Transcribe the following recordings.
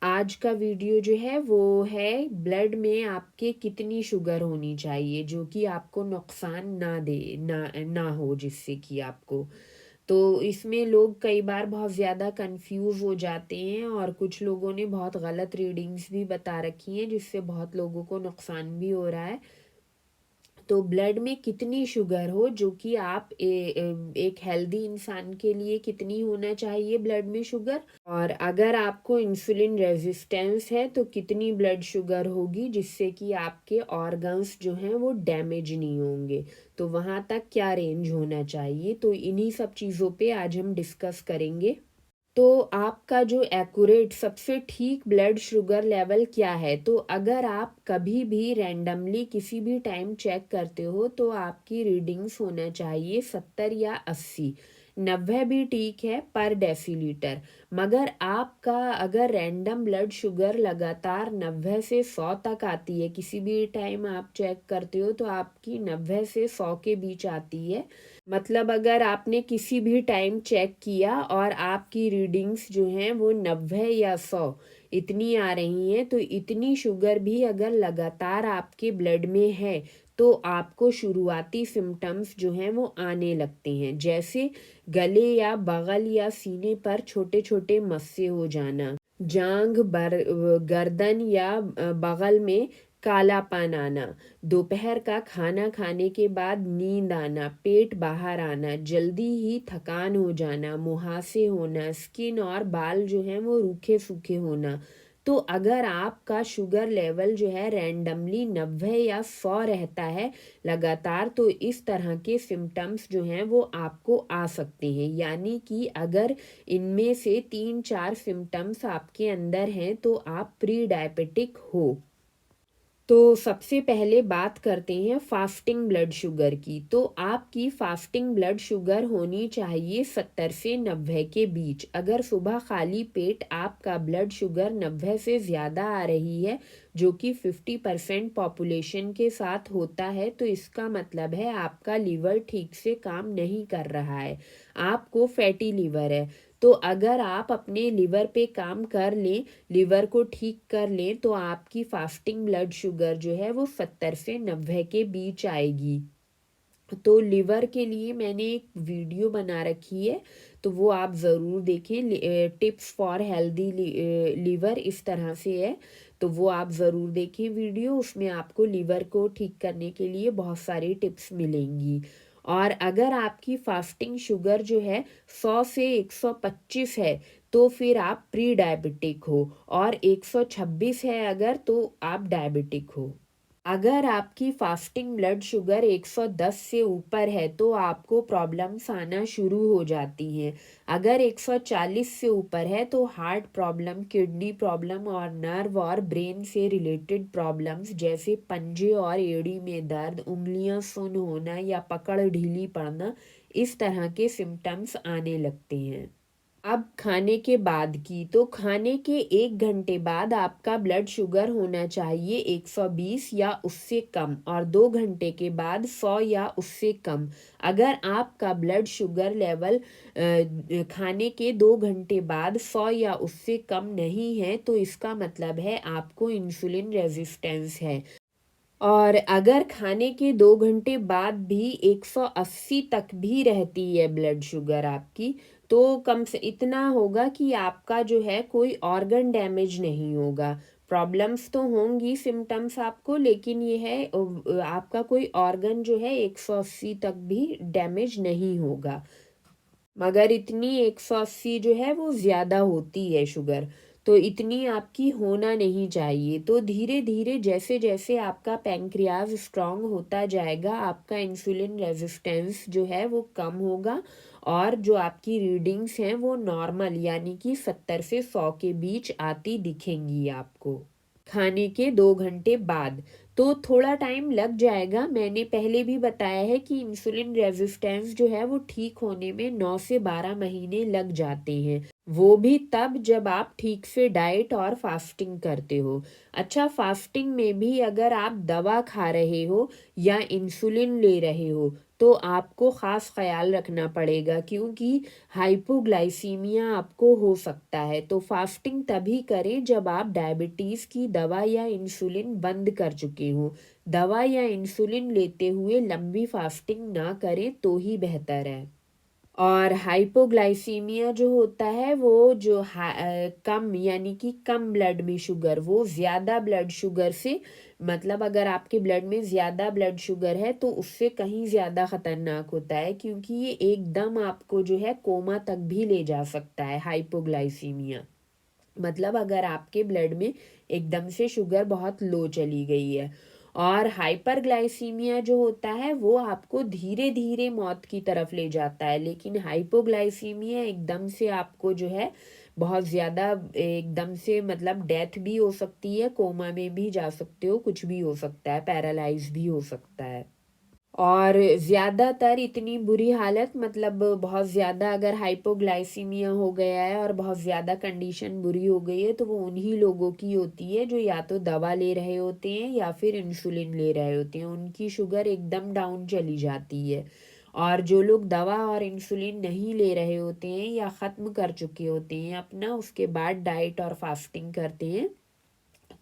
आज का वीडियो जो है वो है ब्लड में आपके कितनी शुगर होनी चाहिए जो कि आपको नुकसान ना दे, ना हो, जिससे कि आपको। तो इसमें लोग कई बार बहुत ज़्यादा कंफ्यूज हो जाते हैं और कुछ लोगों ने बहुत गलत रीडिंग्स भी बता रखी हैं जिससे बहुत लोगों को नुकसान भी हो रहा है। तो ब्लड में कितनी शुगर हो जो कि आप एक हेल्दी इंसान के लिए कितनी होना चाहिए ब्लड में शुगर, और अगर आपको इंसुलिन रेजिस्टेंस है तो कितनी ब्लड शुगर होगी जिससे कि आपके ऑर्गन्स जो हैं वो डैमेज नहीं होंगे। तो वहाँ तक क्या रेंज होना चाहिए, तो इन्हीं सब चीज़ों पे आज हम डिस्कस करेंगे। तो आपका जो एक्यूरेट सबसे ठीक ब्लड शुगर लेवल क्या है, तो अगर आप कभी भी रैंडमली किसी भी टाइम चेक करते हो तो आपकी रीडिंग्स होना चाहिए 70 या 80। 90 भी ठीक है पर डेसीलीटर। मगर आपका अगर रैंडम ब्लड शुगर लगातार 90 से 100 तक आती है, किसी भी टाइम आप चेक करते हो तो आपकी 90 से 100 के बीच आती है, मतलब अगर आपने किसी भी टाइम चेक किया और आपकी रीडिंग्स जो हैं वो 90 या 100 इतनी आ रही हैं, तो इतनी शुगर भी अगर लगातार आपके ब्लड में है तो आपको शुरुआती सिम्टम्स जो हैं वो आने लगते हैं, जैसे गले या बगल या सीने पर छोटे छोटे मस्से हो जाना, गर्दन या बगल में कालापन आना, दोपहर का खाना खाने के बाद नींद आना, पेट बाहर आना, जल्दी ही थकान हो जाना, मुहासे होना, स्किन और बाल जो हैं वो रूखे सूखे होना। तो अगर आपका शुगर लेवल जो है रैंडमली 90 या 100 रहता है लगातार, तो इस तरह के सिम्टम्स जो हैं वो आपको आ सकते हैं। यानी कि अगर इनमें से 3-4 सिम्टम्स आपके अंदर हैं तो आप प्री डायबिटिक हो। तो सबसे पहले बात करते हैं फास्टिंग ब्लड शुगर की। तो आपकी फास्टिंग ब्लड शुगर होनी चाहिए 70 से 90 के बीच। अगर सुबह खाली पेट आपका ब्लड शुगर 90 से ज़्यादा आ रही है, जो कि 50% पॉपुलेशन के साथ होता है, तो इसका मतलब है आपका लीवर ठीक से काम नहीं कर रहा है, आपको फैटी लीवर है। तो अगर आप अपने लिवर पे काम कर लें, लिवर को ठीक कर लें, तो आपकी फास्टिंग ब्लड शुगर जो है वो 70 से 90 के बीच आएगी। तो लिवर के लिए मैंने एक वीडियो बना रखी है, तो वो आप ज़रूर देखें। टिप्स फॉर हेल्दी लीवर इस तरह से है, तो वो आप ज़रूर देखें वीडियो। उसमें आपको लीवर को ठीक करने के लिए बहुत सारी टिप्स मिलेंगी। और अगर आपकी फास्टिंग शुगर जो है 100 से 125 है तो फिर आप प्री डायबिटिक हो, और 126 है अगर तो आप डायबिटिक हो। अगर आपकी फास्टिंग ब्लड शुगर 110 से ऊपर है तो आपको प्रॉब्लम्स आना शुरू हो जाती हैं। अगर 140 से ऊपर है तो हार्ट प्रॉब्लम, किडनी प्रॉब्लम और नर्व और ब्रेन से रिलेटेड प्रॉब्लम्स जैसे पंजे और एड़ी में दर्द, उंगलियां सुन्न होना या पकड़ ढीली पड़ना, इस तरह के सिम्टम्स आने लगते हैं। अब खाने के बाद की, तो खाने के 1 घंटे बाद आपका ब्लड शुगर होना चाहिए 120 या उससे कम, और 2 घंटे के बाद 100 या उससे कम। अगर आपका ब्लड शुगर लेवल खाने के 2 घंटे बाद 100 या उससे कम नहीं है तो इसका मतलब है आपको इंसुलिन रेजिस्टेंस है। और अगर खाने के 2 घंटे बाद भी 180 तक भी रहती है ब्लड शुगर आपकी, तो कम से इतना होगा कि आपका जो है कोई ऑर्गन डैमेज नहीं होगा। प्रॉब्लम्स तो होंगी, सिम्टम्स आपको, लेकिन ये है आपका कोई ऑर्गन जो है 180 तक भी डैमेज नहीं होगा। मगर इतनी 180 जो है वो ज़्यादा होती है शुगर, तो इतनी आपकी होना नहीं चाहिए। तो धीरे धीरे जैसे जैसे आपका पैंक्रियाज स्ट्रांग होता जाएगा, आपका इंसुलिन रेजिस्टेंस जो है वो कम होगा, और जो आपकी रीडिंग्स हैं वो नॉर्मल यानी कि 70 से 100 के बीच आती दिखेंगी आपको खाने के 2 घंटे बाद। तो थोड़ा टाइम लग जाएगा, मैंने पहले भी बताया है कि इंसुलिन रेजिस्टेंस जो है वो ठीक होने में 9 से 12 महीने लग जाते हैं। वो भी तब जब आप ठीक से डाइट और फास्टिंग करते हो। अच्छा, फास्टिंग में भी अगर आप दवा खा रहे हो या इंसुलिन ले रहे हो तो आपको ख़ास ख़्याल रखना पड़ेगा, क्योंकि हाइपोग्लाइसीमिया आपको हो सकता है। तो फास्टिंग तभी करें जब आप डायबिटीज़ की दवा या इंसुलिन बंद कर चुके हो। दवा या इंसुलिन लेते हुए लंबी फास्टिंग ना करें तो ही बेहतर है। और हाइपोग्लाइसीमिया जो होता है वो जो कम यानी कि कम ब्लड में शुगर, वो ज़्यादा ब्लड शुगर से, मतलब अगर आपके ब्लड में ज़्यादा ब्लड शुगर है तो उससे कहीं ज़्यादा ख़तरनाक होता है, क्योंकि ये एकदम आपको जो है कोमा तक भी ले जा सकता है हाइपोग्लाइसीमिया। मतलब अगर आपके ब्लड में एकदम से शुगर बहुत लो चली गई है। और हाइपरग्लाइसीमिया जो होता है वो आपको धीरे धीरे मौत की तरफ ले जाता है, लेकिन हाइपोग्लाइसीमिया एकदम से आपको जो है बहुत ज़्यादा एकदम से, मतलब डेथ भी हो सकती है, कोमा में भी जा सकते हो, कुछ भी हो सकता है, पैरालाइज भी हो सकता है। और ज़्यादातर इतनी बुरी हालत, मतलब बहुत ज़्यादा अगर हाइपोग्लाइसीमिया हो गया है और बहुत ज़्यादा कंडीशन बुरी हो गई है तो वो उन्हीं लोगों की होती है जो या तो दवा ले रहे होते हैं या फिर इंसुलिन ले रहे होते हैं, उनकी शुगर एकदम डाउन चली जाती है। और जो लोग दवा और इंसुलिन नहीं ले रहे होते हैं या ख़त्म कर चुके होते हैं अपना, उसके बाद डाइट और फास्टिंग करते हैं,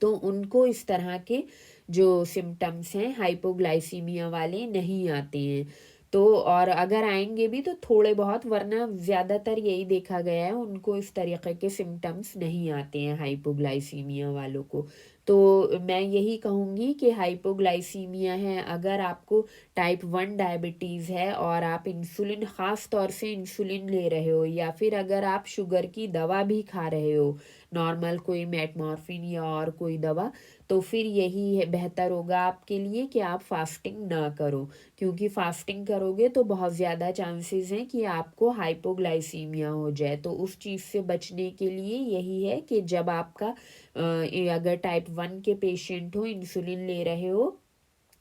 तो उनको इस तरह के जो सिम्टम्स हैं हाइपोग्लाइसीमिया वाले नहीं आते हैं। तो और अगर आएंगे भी तो थोड़े बहुत, वरना ज़्यादातर यही देखा गया है उनको इस तरीके के सिम्टम्स नहीं आते हैं हाइपोग्लाइसीमिया वालों को। तो मैं यही कहूँगी कि हाइपोग्लाइसीमिया है, अगर आपको टाइप 1 डायबिटीज़ है और आप इंसुलिन, ख़ास तौर से इंसुलिन ले रहे हो, या फिर अगर आप शुगर की दवा भी खा रहे हो, नॉर्मल कोई मेटमॉर्फिन या और कोई दवा, तो फिर यही है, बेहतर होगा आपके लिए कि आप फास्टिंग ना करो, क्योंकि फास्टिंग करोगे तो बहुत ज़्यादा चांसेस हैं कि आपको हाइपोग्लाइसीमिया हो जाए। तो उस चीज़ से बचने के लिए यही है कि जब आपका अगर टाइप 1 के पेशेंट हो, इंसुलिन ले रहे हो,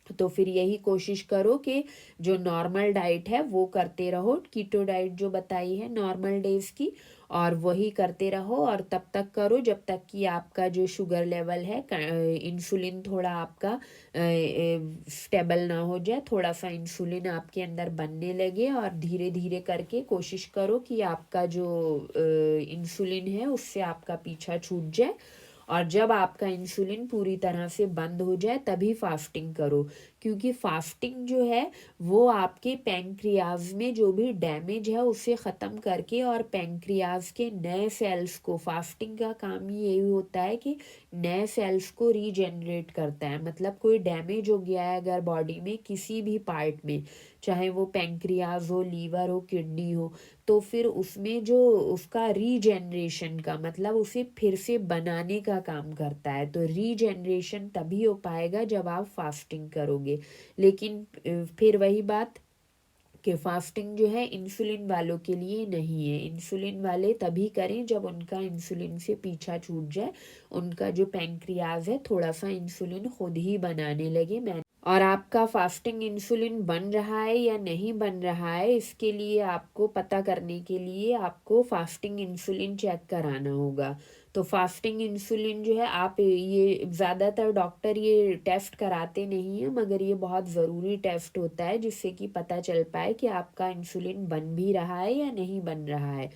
तो फिर यही कोशिश करो कि जो नॉर्मल डाइट है वो करते रहो, कीटो डाइट जो बताई है नॉर्मल डेज की, और वही करते रहो, और तब तक करो जब तक कि आपका जो शुगर लेवल है, इंसुलिन थोड़ा आपका स्टेबल ना हो जाए, थोड़ा सा इंसुलिन आपके अंदर बनने लगे, और धीरे धीरे करके कोशिश करो कि आपका जो इंसुलिन है उससे आपका पीछा छूट जाए। और जब आपका इंसुलिन पूरी तरह से बंद हो जाए तभी फास्टिंग करो, क्योंकि फास्टिंग जो है वो आपके पैंक्रियाज में जो भी डैमेज है उसे ख़त्म करके और पैंक्रियाज के नए सेल्स को, फास्टिंग का काम ही यही होता है कि नए सेल्स को रीजनरेट करता है। मतलब कोई डैमेज हो गया है अगर बॉडी में किसी भी पार्ट में, चाहे वो पैंक्रियाज हो, लीवर हो, किडनी हो, तो फिर उसमें जो उसका रीजनरेशन का मतलब उसे फिर से बनाने का काम करता है। तो रीजनरेशन तभी हो पाएगा जब आप फास्टिंग करोगे। लेकिन फिर वही बात कि फास्टिंग जो है इंसुलिन वालों के लिए नहीं है। इंसुलिन वाले तभी करें जब उनका इंसुलिन से पीछा छूट जाए, उनका जो पैंक्रियाज है थोड़ा सा इंसुलिन खुद ही बनाने लगे। मैं और आपका फास्टिंग इंसुलिन बन रहा है या नहीं बन रहा है, इसके लिए आपको पता करने के लिए आपको फास्टिंग इंसुलिन चेक कराना होगा। तो फास्टिंग इंसुलिन जो है, आप ये ज़्यादातर डॉक्टर ये टेस्ट कराते नहीं हैं, मगर ये बहुत ज़रूरी टेस्ट होता है जिससे कि पता चल पाए कि आपका इंसुलिन बन भी रहा है या नहीं बन रहा है।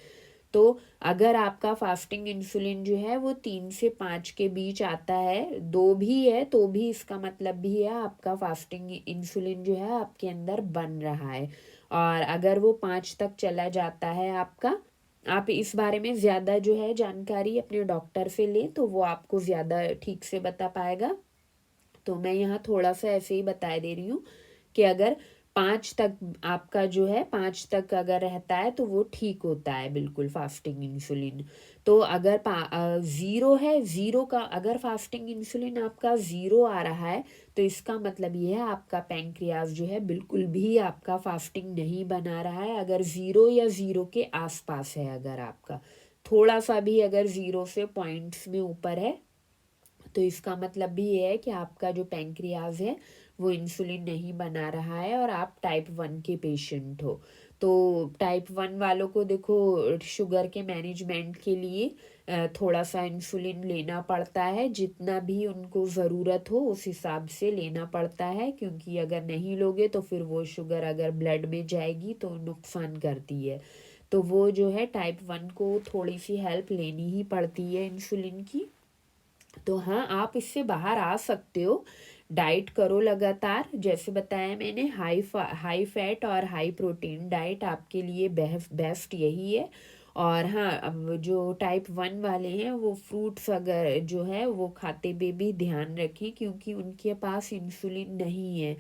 तो अगर आपका फास्टिंग इंसुलिन जो है वो 3 से 5 के बीच आता है, 2 भी है तो भी इसका मतलब भी है आपका फास्टिंग इंसुलिन जो है आपके अंदर बन रहा है। और अगर वो 5 तक चला जाता है आपका, आप इस बारे में ज़्यादा जो है जानकारी अपने डॉक्टर से लें तो वो आपको ज़्यादा ठीक से बता पाएगा। तो मैं यहाँ थोड़ा सा ऐसे ही बता दे रही हूँ कि अगर 5 तक आपका जो है, 5 तक अगर रहता है तो वो ठीक होता है बिल्कुल फास्टिंग इंसुलिन। तो अगर 0 है, 0 का अगर फास्टिंग इंसुलिन आपका 0 आ रहा है तो इसका मतलब ये है आपका पैंक्रियाज जो है बिल्कुल भी आपका फास्टिंग नहीं बना रहा है। अगर 0 या 0 के आसपास है, अगर आपका थोड़ा सा भी अगर 0 से पॉइंट्स में ऊपर है, तो इसका मतलब भी ये है कि आपका जो पैंक्रियाज है वो इंसुलिन नहीं बना रहा है और आप टाइप 1 के पेशेंट हो। तो टाइप 1 वालों को देखो शुगर के मैनेजमेंट के लिए थोड़ा सा इंसुलिन लेना पड़ता है, जितना भी उनको ज़रूरत हो उस हिसाब से लेना पड़ता है, क्योंकि अगर नहीं लोगे तो फिर वो शुगर अगर ब्लड में जाएगी तो नुकसान करती है। तो वो जो है टाइप 1 को थोड़ी सी हेल्प लेनी ही पड़ती है इंसुलिन की। तो हाँ, आप इससे बाहर आ सकते हो। डाइट करो लगातार, जैसे बताया मैंने, हाई फैट और हाई प्रोटीन डाइट आपके लिए बेस्ट यही है। और हाँ, अब जो टाइप 1 वाले हैं वो फ्रूट्स अगर जो है वो खाते हुए भी ध्यान रखें, क्योंकि उनके पास इंसुलिन नहीं है।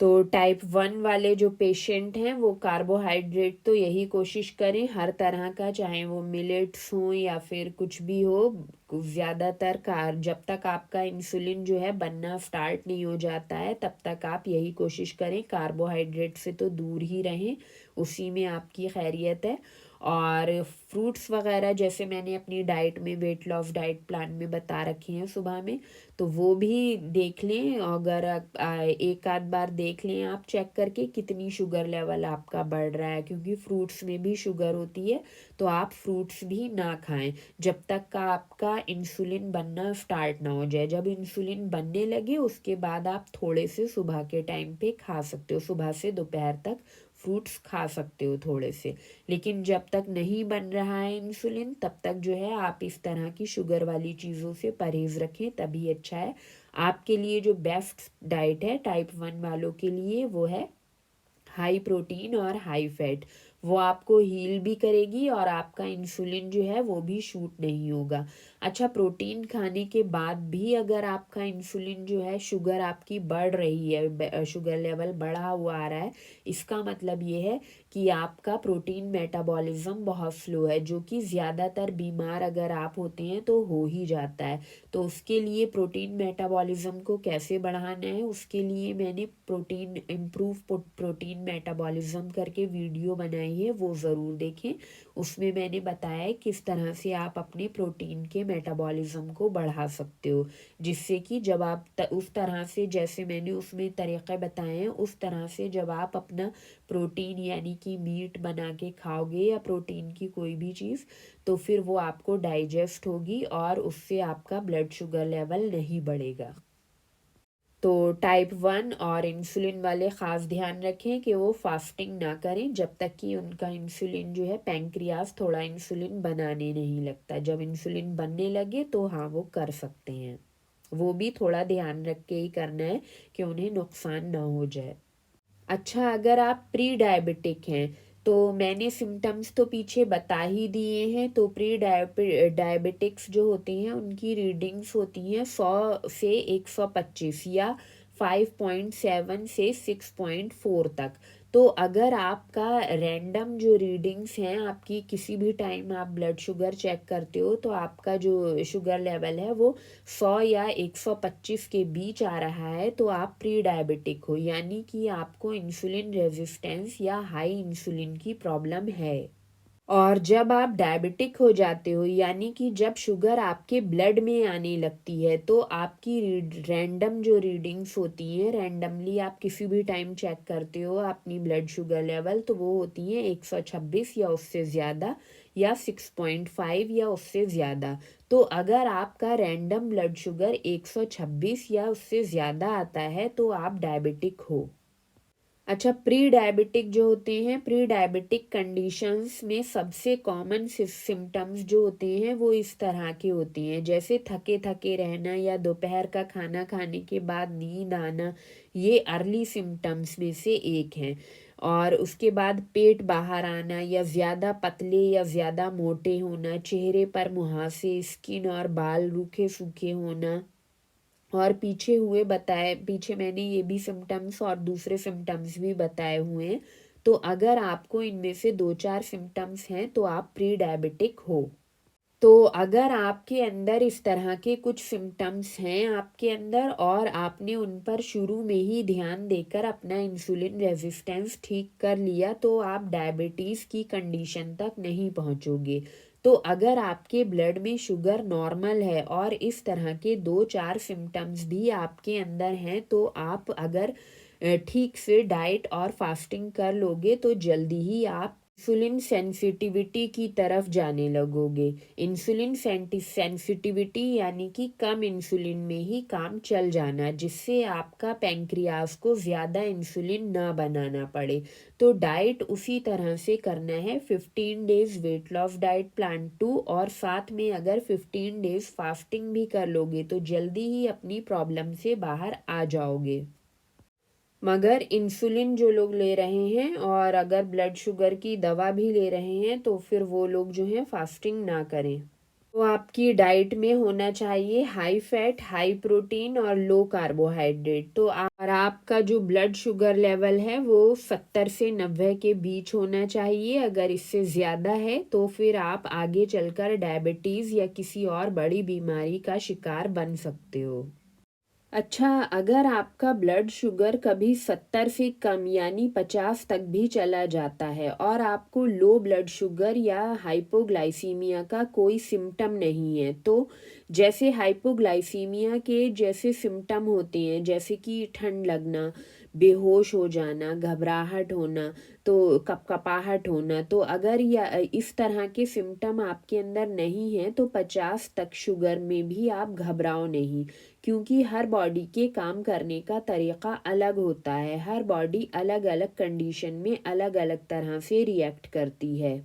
तो टाइप 1 वाले जो पेशेंट हैं वो कार्बोहाइड्रेट तो यही कोशिश करें हर तरह का, चाहे वो मिलेट्स हो या फिर कुछ भी हो। ज़्यादातर कार जब तक आपका इंसुलिन जो है बनना स्टार्ट नहीं हो जाता है तब तक आप यही कोशिश करें, कार्बोहाइड्रेट से तो दूर ही रहें, उसी में आपकी खैरियत है। और फ्रूट्स वगैरह जैसे मैंने अपनी डाइट में, वेट लॉस डाइट प्लान में बता रखे हैं सुबह में, तो वो भी देख लें। अगर एक आध बार देख लें आप चेक करके कितनी शुगर लेवल आपका बढ़ रहा है, क्योंकि फ्रूट्स में भी शुगर होती है। तो आप फ्रूट्स भी ना खाएं जब तक का आपका इंसुलिन बनना स्टार्ट ना हो जाए। जब इंसुलिन बनने लगे उसके बाद आप थोड़े से सुबह के टाइम पे खा सकते हो, सुबह से दोपहर तक फ्रूट्स खा सकते हो थोड़े से। लेकिन जब तक नहीं बन रहा है इंसुलिन तब तक जो है आप इस तरह की शुगर वाली चीज़ों से परहेज़ रखें, तभी अच्छा है। आपके लिए जो बेस्ट डाइट है टाइप 1 वालों के लिए वो है हाई प्रोटीन और हाई फैट। वो आपको हील भी करेगी और आपका इंसुलिन जो है वो भी शूट नहीं होगा। अच्छा, प्रोटीन खाने के बाद भी अगर आपका इंसुलिन जो है, शुगर आपकी बढ़ रही है, शुगर लेवल बढ़ा हुआ आ रहा है, इसका मतलब ये है कि आपका प्रोटीन मेटाबॉलिज्म बहुत स्लो है, जो कि ज़्यादातर बीमार अगर आप होते हैं तो हो ही जाता है। तो उसके लिए प्रोटीन मेटाबॉलिज्म को कैसे बढ़ाना है, उसके लिए मैंने प्रोटीन मेटाबॉलिज्म करके वीडियो बनाई है, वो ज़रूर देखें। उसमें मैंने बताया है किस तरह से आप अपने प्रोटीन के मेटाबॉलिज्म को बढ़ा सकते हो, जिससे कि जब आप उस तरह से, जैसे मैंने उसमें तरीक़े बताए हैं, उस तरह से जब आप अपना प्रोटीन यानी कि मीट बना के खाओगे या प्रोटीन की कोई भी चीज़, तो फिर वो आपको डाइजेस्ट होगी और उससे आपका ब्लड शुगर लेवल नहीं बढ़ेगा। तो टाइप 1 और इंसुलिन वाले ख़ास ध्यान रखें कि वो फास्टिंग ना करें जब तक कि उनका इंसुलिन जो है, पैंक्रियाज थोड़ा इंसुलिन बनाने नहीं लगता। जब इंसुलिन बनने लगे तो हाँ वो कर सकते हैं। वो भी थोड़ा ध्यान रख के ही करना है कि उन्हें नुकसान ना हो जाए। अच्छा, अगर आप प्री डायबिटिक हैं तो मैंने सिम्टम्स तो पीछे बता ही दिए हैं। तो प्री डायबिटिक्स जो होती हैं उनकी रीडिंग्स होती हैं 100 से 125 या 5.7 से 6.4 तक। तो अगर आपका रैंडम जो रीडिंग्स हैं, आपकी किसी भी टाइम आप ब्लड शुगर चेक करते हो तो आपका जो शुगर लेवल है वो 100 या 125 के बीच आ रहा है, तो आप प्री डायबिटिक हो, यानी कि आपको इंसुलिन रेजिस्टेंस या हाई इंसुलिन की प्रॉब्लम है। और जब आप डायबिटिक हो जाते हो, यानी कि जब शुगर आपके ब्लड में आने लगती है, तो आपकी रैंडम जो रीडिंग्स होती हैं, रैंडमली आप किसी भी टाइम चेक करते हो अपनी ब्लड शुगर लेवल, तो वो होती हैं 126 या उससे ज़्यादा, या 6.5 या उससे ज़्यादा। तो अगर आपका रैंडम ब्लड शुगर 126 या उससे ज़्यादा आता है तो आप डायबिटिक हो। अच्छा, प्री डायबिटिक जो होते हैं, प्री डायबिटिक कंडीशंस में सबसे कॉमन सिम्टम्स जो होते हैं वो इस तरह के होती हैं, जैसे थके थके रहना या दोपहर का खाना खाने के बाद नींद आना, ये अर्ली सिम्टम्स में से एक हैं। और उसके बाद पेट बाहर आना या ज़्यादा पतले या ज़्यादा मोटे होना, चेहरे पर मुहासे, स्किन और बाल रूखे सूखे होना, और पीछे मैंने ये भी सिम्टम्स और दूसरे सिम्टम्स भी बताए हुए हैं। तो अगर आपको इनमें से 2-4 सिम्टम्स हैं तो आप प्री डायबिटिक हो। तो अगर आपके अंदर इस तरह के कुछ सिम्टम्स हैं आपके अंदर और आपने उन पर शुरू में ही ध्यान देकर अपना इंसुलिन रेजिस्टेंस ठीक कर लिया, तो आप डायबिटीज़ की कंडीशन तक नहीं पहुंचोगे। तो अगर आपके ब्लड में शुगर नॉर्मल है और इस तरह के 2-4 सिम्टम्स भी आपके अंदर हैं, तो आप अगर ठीक से डाइट और फास्टिंग कर लोगे तो जल्दी ही आप इंसुलिन सेंसिटिविटी की तरफ जाने लगोगे। इंसुलिन सेंसिटिविटी यानी कि कम इंसुलिन में ही काम चल जाना, जिससे आपका पैंक्रियाज को ज़्यादा इंसुलिन ना बनाना पड़े। तो डाइट उसी तरह से करना है, 15 days weight loss diet plan 2, और साथ में अगर 15 डेज फास्टिंग भी कर लोगे तो जल्दी ही अपनी प्रॉब्लम से बाहर आ जाओगे। मगर इंसुलिन जो लोग ले रहे हैं और अगर ब्लड शुगर की दवा भी ले रहे हैं तो फिर वो लोग जो हैं फास्टिंग ना करें। तो आपकी डाइट में होना चाहिए हाई फैट, हाई प्रोटीन और लो कार्बोहाइड्रेट। तो और आपका जो ब्लड शुगर लेवल है वो 70 से 90 के बीच होना चाहिए। अगर इससे ज़्यादा है तो फिर आप आगे चलकर डायबिटीज़ या किसी और बड़ी बीमारी का शिकार बन सकते हो। अच्छा, अगर आपका ब्लड शुगर कभी 70 से कम यानी 50 तक भी चला जाता है और आपको लो ब्लड शुगर या हाइपोग्लाइसीमिया का कोई सिम्टम नहीं है, तो जैसे हाइपोग्लाइसीमिया के जैसे सिम्टम होते हैं, जैसे कि ठंड लगना, बेहोश हो जाना, घबराहट होना, तो कपकपाहट होना, तो अगर या इस तरह के सिम्टम आपके अंदर नहीं है तो 50 तक शुगर में भी आप घबराओ नहीं, क्योंकि हर बॉडी के काम करने का तरीका अलग होता है। हर बॉडी अलग अलग कंडीशन में अलग अलग तरह से रिएक्ट करती है।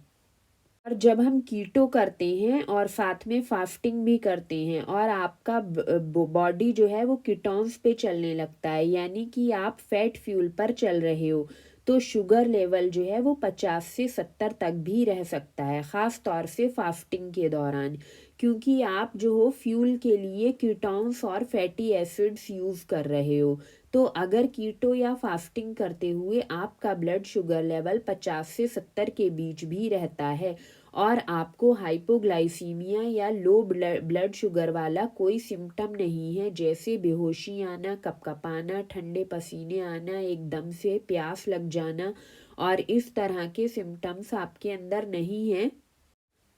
और जब हम कीटो करते हैं और साथ में फास्टिंग भी करते हैं और आपका बॉडी जो है वो कीटोन्स पे चलने लगता है, यानी कि आप फैट फ्यूल पर चल रहे हो, तो शुगर लेवल जो है वो 50 से 70 तक भी रह सकता है, ख़ास तौर से फास्टिंग के दौरान, क्योंकि आप जो हो फ्यूल के लिए कीटोन्स और फैटी एसिड्स यूज़ कर रहे हो। तो अगर कीटो या फास्टिंग करते हुए आपका ब्लड शुगर लेवल 50 से 70 के बीच भी रहता है और आपको हाइपोग्लाइसीमिया या लो ब्लड शुगर वाला कोई सिम्टम नहीं है, जैसे बेहोशी आना, कपकपाना, ठंडे पसीने आना, एकदम से प्यास लग जाना, और इस तरह के सिम्टम्स आपके अंदर नहीं हैं,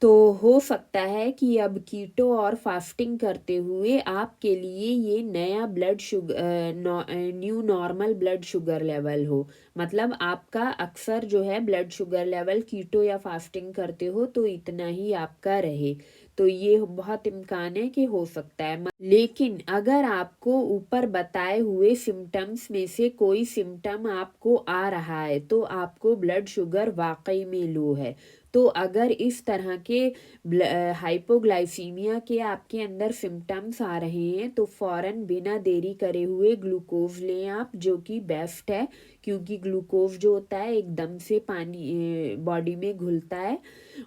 तो हो सकता है कि अब कीटो और फास्टिंग करते हुए आपके लिए ये नया blood sugar new normal blood sugar level हो। मतलब आपका अक्सर जो है ब्लड शुगर लेवल कीटो या फास्टिंग करते हो तो इतना ही आपका रहे। तो ये बहुत इम्कान है कि हो सकता है। लेकिन अगर आपको ऊपर बताए हुए सिम्टम्स में से कोई सिम्टम आपको आ रहा है तो आपको ब्लड शुगर वाकई में लो है। तो अगर इस तरह के हाइपोग्लाइसीमिया के आपके अंदर सिम्टम्स आ रहे हैं तो फ़ौरन बिना देरी करे हुए ग्लूकोज लें आप, जो कि बेस्ट है, क्योंकि ग्लूकोज जो होता है एकदम से पानी बॉडी में घुलता है।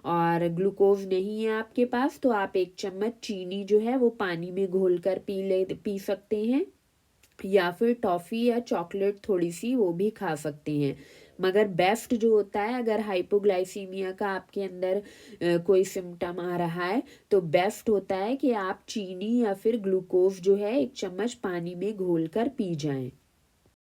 और ग्लूकोज नहीं है आपके पास तो आप 1 चम्मच चीनी जो है वो पानी में घोल कर पी सकते हैं, या फिर टॉफ़ी या चॉकलेट थोड़ी सी वो भी खा सकते हैं। मगर बेस्ट जो होता है, अगर हाइपोग्लाइसीमिया का आपके अंदर कोई सिम्टम आ रहा है तो बेस्ट होता है कि आप चीनी या फिर ग्लूकोज जो है 1 चम्मच पानी में घोल कर पी जाएं,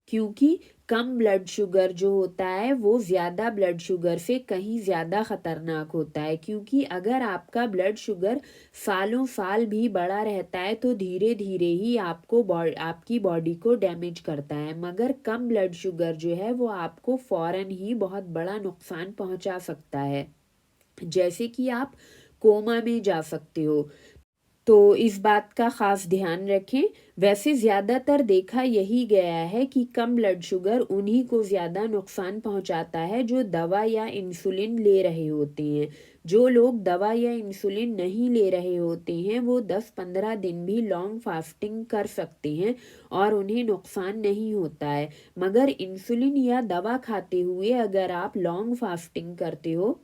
क्योंकि कम ब्लड शुगर जो होता है वो ज़्यादा ब्लड शुगर से कहीं ज़्यादा ख़तरनाक होता है, क्योंकि अगर आपका ब्लड शुगर सालों साल भी बढ़ा रहता है तो धीरे धीरे ही आपकी बॉडी को डैमेज करता है, मगर कम ब्लड शुगर जो है वो आपको फ़ौरन ही बहुत बड़ा नुकसान पहुंचा सकता है, जैसे कि आप कोमा में जा सकते हो। तो इस बात का ख़ास ध्यान रखें। वैसे ज़्यादातर देखा यही गया है कि कम ब्लड शुगर उन्हीं को ज़्यादा नुकसान पहुंचाता है जो दवा या इंसुलिन ले रहे होते हैं। जो लोग दवा या इंसुलिन नहीं ले रहे होते हैं वो 10-15 दिन भी लॉन्ग फास्टिंग कर सकते हैं और उन्हें नुकसान नहीं होता है। मगर इंसुलिन या दवा खाते हुए अगर आप लॉन्ग फास्टिंग करते हो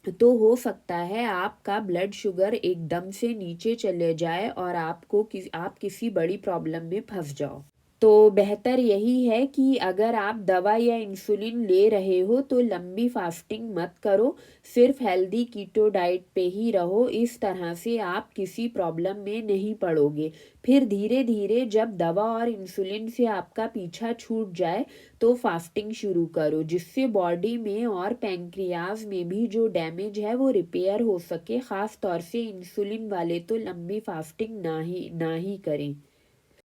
तो हो सकता है आपका ब्लड शुगर एकदम से नीचे चले जाए और आप किसी बड़ी प्रॉब्लम में फंस जाओ। तो बेहतर यही है कि अगर आप दवा या इंसुलिन ले रहे हो तो लंबी फास्टिंग मत करो, सिर्फ हेल्दी कीटो डाइट पे ही रहो। इस तरह से आप किसी प्रॉब्लम में नहीं पड़ोगे। फिर धीरे धीरे जब दवा और इंसुलिन से आपका पीछा छूट जाए तो फास्टिंग शुरू करो, जिससे बॉडी में और पैंक्रियाज में भी जो डैमेज है वो रिपेयर हो सके। ख़ास तौर से इंसुलिन वाले तो लंबी फास्टिंग ना ही करें।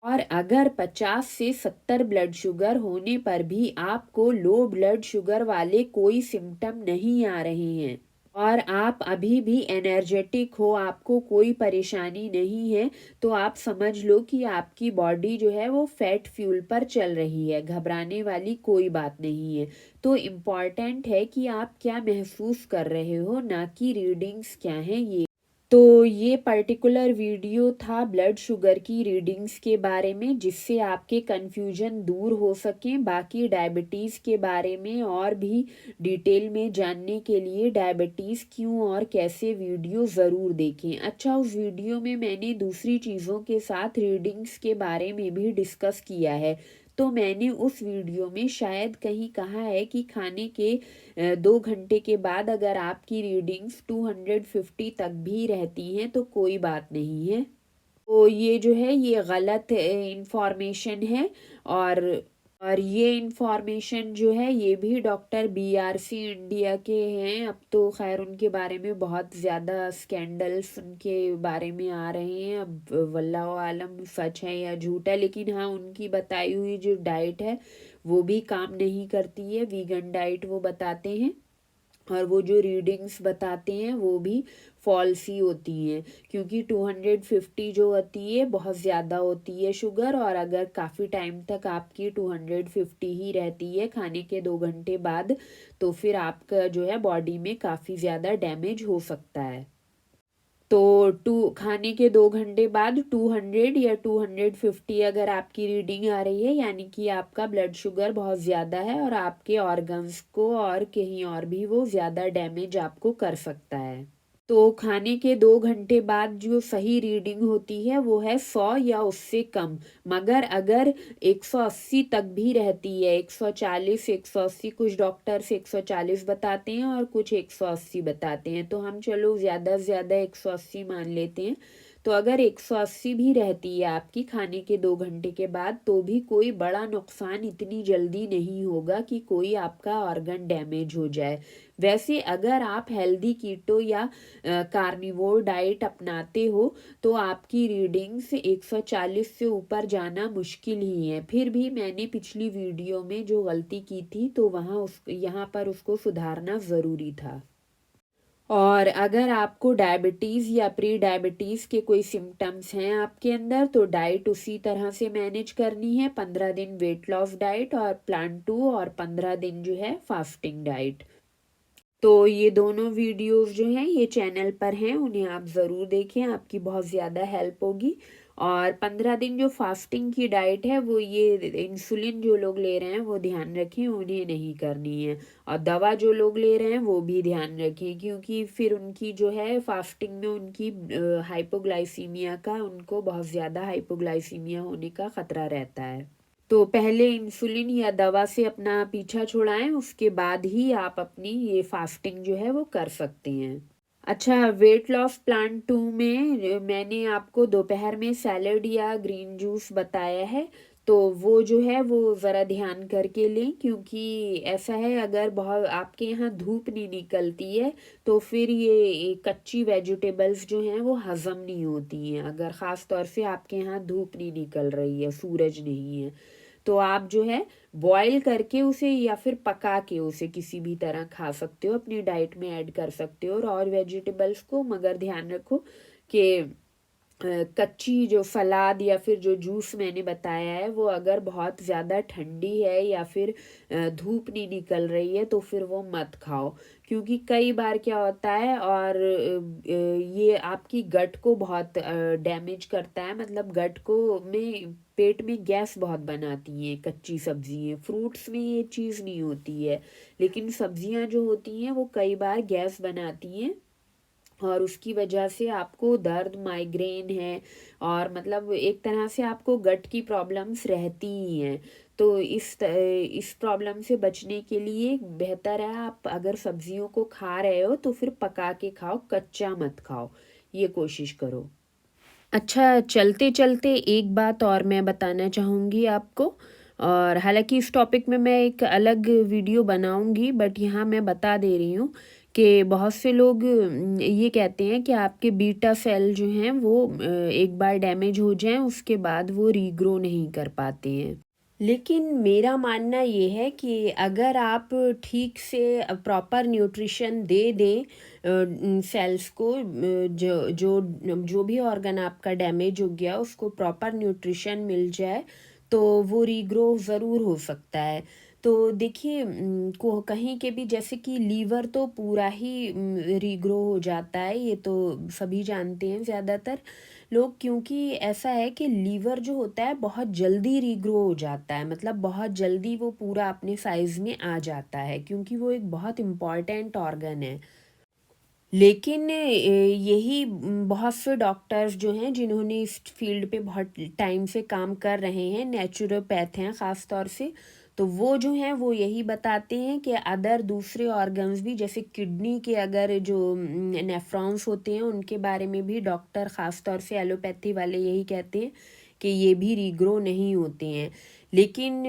और अगर 50 से 70 ब्लड शुगर होने पर भी आपको लो ब्लड शुगर वाले कोई सिम्टम नहीं आ रहे हैं और आप अभी भी एनर्जेटिक हो, आपको कोई परेशानी नहीं है, तो आप समझ लो कि आपकी बॉडी जो है वो फैट फ्यूल पर चल रही है। घबराने वाली कोई बात नहीं है। तो इम्पॉर्टेंट है कि आप क्या महसूस कर रहे हो, ना कि रीडिंग्स क्या हैं ये। तो ये पर्टिकुलर वीडियो था ब्लड शुगर की रीडिंग्स के बारे में, जिससे आपके कन्फ्यूजन दूर हो सकें। बाकी डायबिटीज़ के बारे में और भी डिटेल में जानने के लिए डायबिटीज़ क्यों और कैसे वीडियो ज़रूर देखें। अच्छा, उस वीडियो में मैंने दूसरी चीज़ों के साथ रीडिंग्स के बारे में भी डिस्कस किया है। तो मैंने उस वीडियो में शायद कहीं कहा है कि खाने के 2 घंटे के बाद अगर आपकी रीडिंग्स 250 तक भी रहती हैं तो कोई बात नहीं है। तो ये जो है ये गलत इंफॉर्मेशन है। और और ये इंफॉर्मेशन जो है ये भी डॉक्टर BRC इंडिया के हैं। अब तो खैर उनके बारे में बहुत ज़्यादा स्कैंडल्स उनके बारे में आ रहे हैं। अब वल्लाह आलम सच है या झूठ है, लेकिन हाँ, उनकी बताई हुई जो डाइट है वो भी काम नहीं करती है। वीगन डाइट वो बताते हैं और वो जो रीडिंग्स बताते हैं वो भी फॉल्स ही होती हैं, क्योंकि 250 जो होती है बहुत ज़्यादा होती है शुगर। और अगर काफ़ी टाइम तक आपकी 250 ही रहती है खाने के 2 घंटे बाद, तो फिर आपका जो है बॉडी में काफ़ी ज़्यादा डैमेज हो सकता है। तो खाने के 2 घंटे बाद 200 या 250 अगर आपकी रीडिंग आ रही है, यानी कि आपका ब्लड शुगर बहुत ज़्यादा है और आपके ऑर्गन्स को और कहीं और भी वो ज़्यादा डैमेज आपको कर सकता है। तो खाने के 2 घंटे बाद जो सही रीडिंग होती है वो है 100 या उससे कम। मगर अगर 180 तक भी रहती है, 140, 180, कुछ डॉक्टर्स 140 बताते हैं और कुछ 180 बताते हैं, तो हम चलो ज़्यादा से ज़्यादा 180 मान लेते हैं। तो अगर 180 भी रहती है आपकी खाने के 2 घंटे के बाद, तो भी कोई बड़ा नुकसान इतनी जल्दी नहीं होगा कि कोई आपका ऑर्गन डैमेज हो जाए। वैसे अगर आप हेल्दी कीटो या कार्निवोर डाइट अपनाते हो तो आपकी रीडिंग्स 140 से ऊपर जाना मुश्किल ही है। फिर भी मैंने पिछली वीडियो में जो गलती की थी तो यहाँ पर उसको सुधारना ज़रूरी था। और अगर आपको डायबिटीज़ या प्री डायबिटीज़ के कोई सिम्टम्स हैं आपके अंदर, तो डाइट उसी तरह से मैनेज करनी है। 15 दिन वेट लॉस डाइट और प्लान 2 और 15 दिन जो है फास्टिंग डाइट। तो ये दोनों वीडियोस जो हैं ये चैनल पर हैं, उन्हें आप ज़रूर देखें, आपकी बहुत ज़्यादा हेल्प होगी। और 15 दिन जो फास्टिंग की डाइट है वो ये इंसुलिन जो लोग ले रहे हैं वो ध्यान रखें, उन्हें नहीं करनी है। और दवा जो लोग ले रहे हैं वो भी ध्यान रखें, क्योंकि फिर उनकी जो है फास्टिंग में उनकी हाइपोग्लाइसीमिया का, उनको बहुत ज़्यादा हाइपोग्लाइसीमिया होने का ख़तरा रहता है। तो पहले इंसुलिन या दवा से अपना पीछा छुड़ाएं, उसके बाद ही आप अपनी ये फास्टिंग जो है वो कर सकते हैं। अच्छा, वेट लॉस प्लान 2 में मैंने आपको दोपहर में सैलड या ग्रीन जूस बताया है, तो वो जो है वो ज़रा ध्यान करके लें, क्योंकि ऐसा है अगर बहुत आपके यहाँ धूप नहीं निकलती है तो फिर ये कच्ची वेजिटेबल्स जो हैं वो हज़म नहीं होती हैं। अगर ख़ास तौर से आपके यहाँ धूप नहीं निकल रही है, सूरज नहीं है, तो आप जो है बॉईल करके उसे या फिर पका के उसे किसी भी तरह खा सकते हो, अपनी डाइट में ऐड कर सकते हो और वेजिटेबल्स को। मगर ध्यान रखो कि कच्ची जो सलाद या फिर जो जूस मैंने बताया है वो अगर बहुत ज़्यादा ठंडी है या फिर धूप नहीं निकल रही है तो फिर वो मत खाओ, क्योंकि कई बार क्या होता है और ये आपकी गट को बहुत डैमेज करता है। मतलब गट को में पेट में गैस बहुत बनाती हैं कच्ची सब्जियाँ। फ्रूट्स में ये चीज़ नहीं होती है, लेकिन सब्जियाँ जो होती हैं वो कई बार गैस बनाती हैं और उसकी वजह से आपको दर्द, माइग्रेन है और मतलब एक तरह से आपको गट की प्रॉब्लम्स रहती ही हैं। तो इस प्रॉब्लम से बचने के लिए बेहतर है आप अगर सब्जियों को खा रहे हो तो फिर पका के खाओ, कच्चा मत खाओ, ये कोशिश करो। अच्छा, चलते चलते एक बात और मैं बताना चाहूँगी आपको। और हालांकि इस टॉपिक में मैं एक अलग वीडियो बनाऊँगी, बट यहाँ मैं बता दे रही हूँ कि बहुत से लोग ये कहते हैं कि आपके बीटा सेल जो हैं वो एक बार डैमेज हो जाएं उसके बाद वो रीग्रो नहीं कर पाते हैं। लेकिन मेरा मानना ये है कि अगर आप ठीक से प्रॉपर न्यूट्रिशन दे दें सेल्स को, जो जो जो भी ऑर्गन आपका डैमेज हो गया उसको प्रॉपर न्यूट्रिशन मिल जाए तो वो रीग्रो ज़रूर हो सकता है। तो देखिए को कहीं के भी जैसे कि लीवर तो पूरा ही रीग्रो हो जाता है, ये तो सभी जानते हैं ज़्यादातर लोग, क्योंकि ऐसा है कि लीवर जो होता है बहुत जल्दी रीग्रो हो जाता है, मतलब बहुत जल्दी वो पूरा अपने साइज़ में आ जाता है क्योंकि वो एक बहुत इम्पॉर्टेंट ऑर्गन है। लेकिन यही बहुत से डॉक्टर्स जो हैं जिन्होंने इस फील्ड पे बहुत टाइम से काम कर रहे हैं, नेचुरोपैथ हैं ख़ास तौर से, तो वो जो हैं वो यही बताते हैं कि अदर दूसरे ऑर्गन्स भी जैसे किडनी के अगर जो नेफ्रॉन्स होते हैं उनके बारे में भी डॉक्टर ख़ास तौर से एलोपैथी वाले यही कहते हैं कि ये भी रीग्रो नहीं होते हैं। लेकिन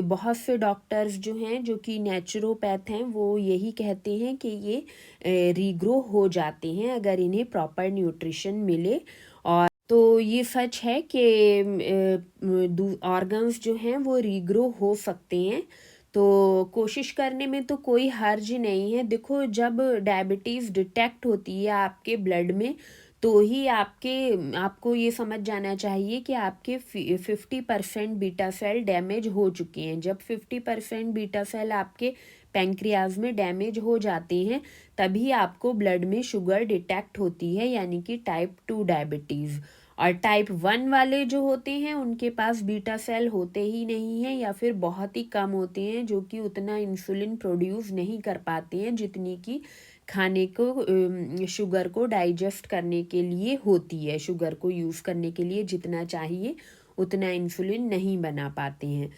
बहुत से डॉक्टर्स जो हैं जो कि नेचुरोपैथ हैं वो यही कहते हैं कि ये रीग्रो हो जाते हैं अगर इन्हें प्रॉपर न्यूट्रिशन मिले। और तो ये सच है कि ऑर्गन्स जो हैं वो रीग्रो हो सकते हैं, तो कोशिश करने में तो कोई हर्ज नहीं है। देखो जब डायबिटीज़ डिटेक्ट होती है आपके ब्लड में तो ही आपको ये समझ जाना चाहिए कि आपके 50% बीटा सेल डैमेज हो चुके हैं। जब 50% बीटा सेल आपके पैंक्रियाज में डैमेज हो जाते हैं तभी आपको ब्लड में शुगर डिटेक्ट होती है, यानी कि टाइप 2 डायबिटीज़। और टाइप 1 वाले जो होते हैं उनके पास बीटा सेल होते ही नहीं हैं या फिर बहुत ही कम होते हैं, जो कि उतना इंसुलिन प्रोड्यूस नहीं कर पाते हैं जितनी कि खाने को शुगर को डाइजेस्ट करने के लिए होती है। शुगर को यूज़ करने के लिए जितना चाहिए उतना इंसुलिन नहीं बना पाते हैं।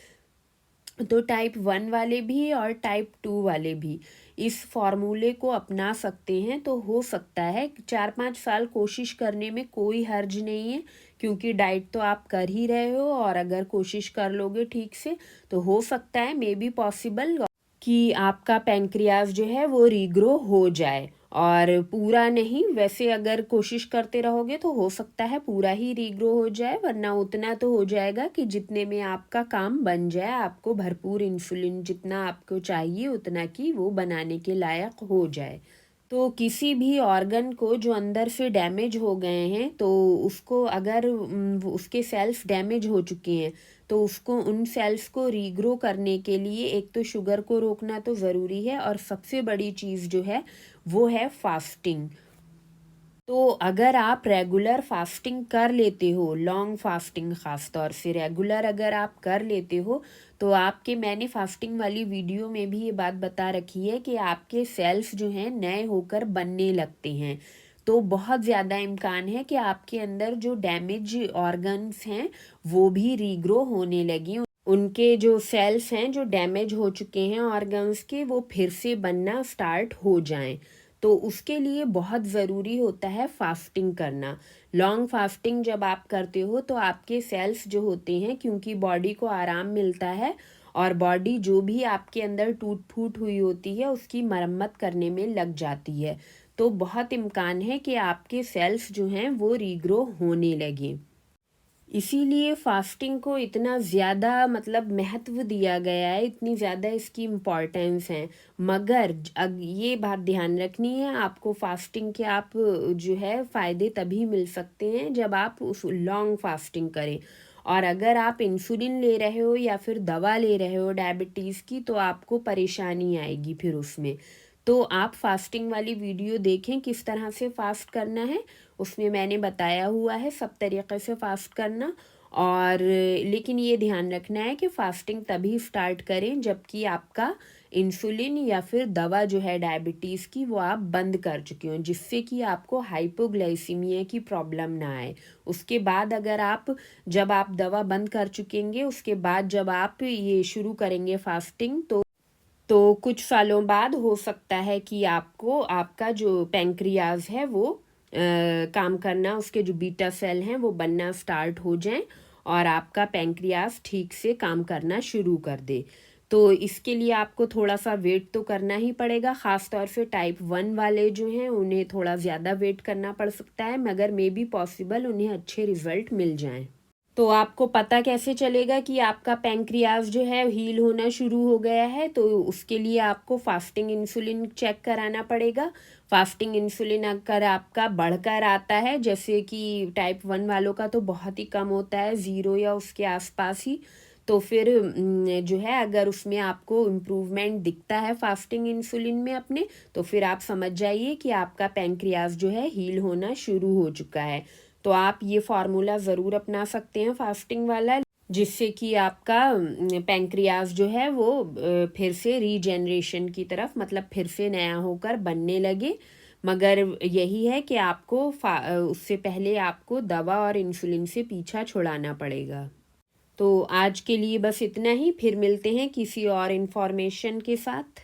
तो टाइप 1 वाले भी और टाइप 2 वाले भी इस फॉर्मूले को अपना सकते हैं, तो हो सकता है 4-5 साल कोशिश करने में कोई हर्ज नहीं है, क्योंकि डाइट तो आप कर ही रहे हो और अगर कोशिश कर लोगे ठीक से तो हो सकता है मे बी पॉसिबल कि आपका पैंक्रियाज जो है वो रीग्रो हो जाए। और पूरा नहीं, वैसे अगर कोशिश करते रहोगे तो हो सकता है पूरा ही रीग्रो हो जाए, वरना उतना तो हो जाएगा कि जितने में आपका काम बन जाए, आपको भरपूर इंसुलिन जितना आपको चाहिए उतना की वो बनाने के लायक हो जाए। तो किसी भी ऑर्गन को जो अंदर से डैमेज हो गए हैं तो उसको अगर उसके सेल्स डैमेज हो चुके हैं तो उसको उन सेल्स को रीग्रो करने के लिए एक तो शुगर को रोकना तो ज़रूरी है और सबसे बड़ी चीज़ जो है वो है फास्टिंग। तो अगर आप रेगुलर फास्टिंग कर लेते हो, लॉन्ग फास्टिंग ख़ास तौर से रेगुलर अगर आप कर लेते हो तो आपके, मैंने फास्टिंग वाली वीडियो में भी ये बात बता रखी है कि आपके सेल्स जो हैं नए होकर बनने लगते हैं। तो बहुत ज़्यादा इम्कान है कि आपके अंदर जो डैमेज ऑर्गन्स हैं वो भी रीग्रो होने लगी, उनके जो सेल्स हैं जो डैमेज हो चुके हैं ऑर्गन्स के वो फिर से बनना स्टार्ट हो जाएं। तो उसके लिए बहुत ज़रूरी होता है फास्टिंग करना। लॉन्ग फास्टिंग जब आप करते हो तो आपके सेल्स जो होते हैं, क्योंकि बॉडी को आराम मिलता है और बॉडी जो भी आपके अंदर टूट फूट हुई होती है उसकी मरम्मत करने में लग जाती है, तो बहुत इम्कान है कि आपके सेल्स जो हैं वो रीग्रो होने लगे। इसीलिए फास्टिंग को इतना ज़्यादा मतलब महत्व दिया गया है, इतनी ज़्यादा इसकी इम्पॉर्टेंस है। मगर ये बात ध्यान रखनी है आपको, फास्टिंग के आप जो है फ़ायदे तभी मिल सकते हैं जब आप उस लॉन्ग फास्टिंग करें। और अगर आप इंसुलिन ले रहे हो या फिर दवा ले रहे हो डायबिटीज़ की तो आपको परेशानी आएगी फिर उसमें। तो आप फास्टिंग वाली वीडियो देखें किस तरह से फास्ट करना है, उसमें मैंने बताया हुआ है सब तरीक़े से फास्ट करना। और लेकिन ये ध्यान रखना है कि फास्टिंग तभी स्टार्ट करें जबकि आपका इंसुलिन या फिर दवा जो है डायबिटीज़ की वो आप बंद कर चुके हो, जिससे कि आपको हाइपोग्लाइसीमिया की प्रॉब्लम ना आए। उसके बाद अगर आप, जब आप दवा बंद कर चुकेंगे उसके बाद जब आप ये शुरू करेंगे फास्टिंग तो कुछ सालों बाद हो सकता है कि आपको आपका जो पैंक्रियाज है वो काम करना, उसके जो बीटा सेल हैं वो बनना स्टार्ट हो जाएं और आपका पैंक्रियाज ठीक से काम करना शुरू कर दे। तो इसके लिए आपको थोड़ा सा वेट तो करना ही पड़ेगा। ख़ास तौर से टाइप 1 वाले जो हैं उन्हें थोड़ा ज़्यादा वेट करना पड़ सकता है, मगर मे बी पॉसिबल उन्हें अच्छे रिज़ल्ट मिल जाएं। तो आपको पता कैसे चलेगा कि आपका पैंक्रियाज जो है हील होना शुरू हो गया है? तो उसके लिए आपको फास्टिंग इंसुलिन चेक कराना पड़ेगा। फास्टिंग इंसुलिन अगर आपका बढ़कर आता है, जैसे कि टाइप 1 वालों का तो बहुत ही कम होता है, 0 या उसके आसपास ही, तो फिर जो है अगर उसमें आपको इम्प्रूवमेंट दिखता है फास्टिंग इंसुलिन में अपने, तो फिर आप समझ जाइए कि आपका पैंक्रियाज जो है हील होना शुरू हो चुका है। तो आप ये फार्मूला ज़रूर अपना सकते हैं फास्टिंग वाला, जिससे कि आपका पैंक्रियाज जो है वो फिर से रीजेनरेशन की तरफ, मतलब फिर से नया होकर बनने लगे। मगर यही है कि आपको उससे पहले आपको दवा और इंसुलिन से पीछा छुड़ाना पड़ेगा। तो आज के लिए बस इतना ही, फिर मिलते हैं किसी और इन्फॉर्मेशन के साथ।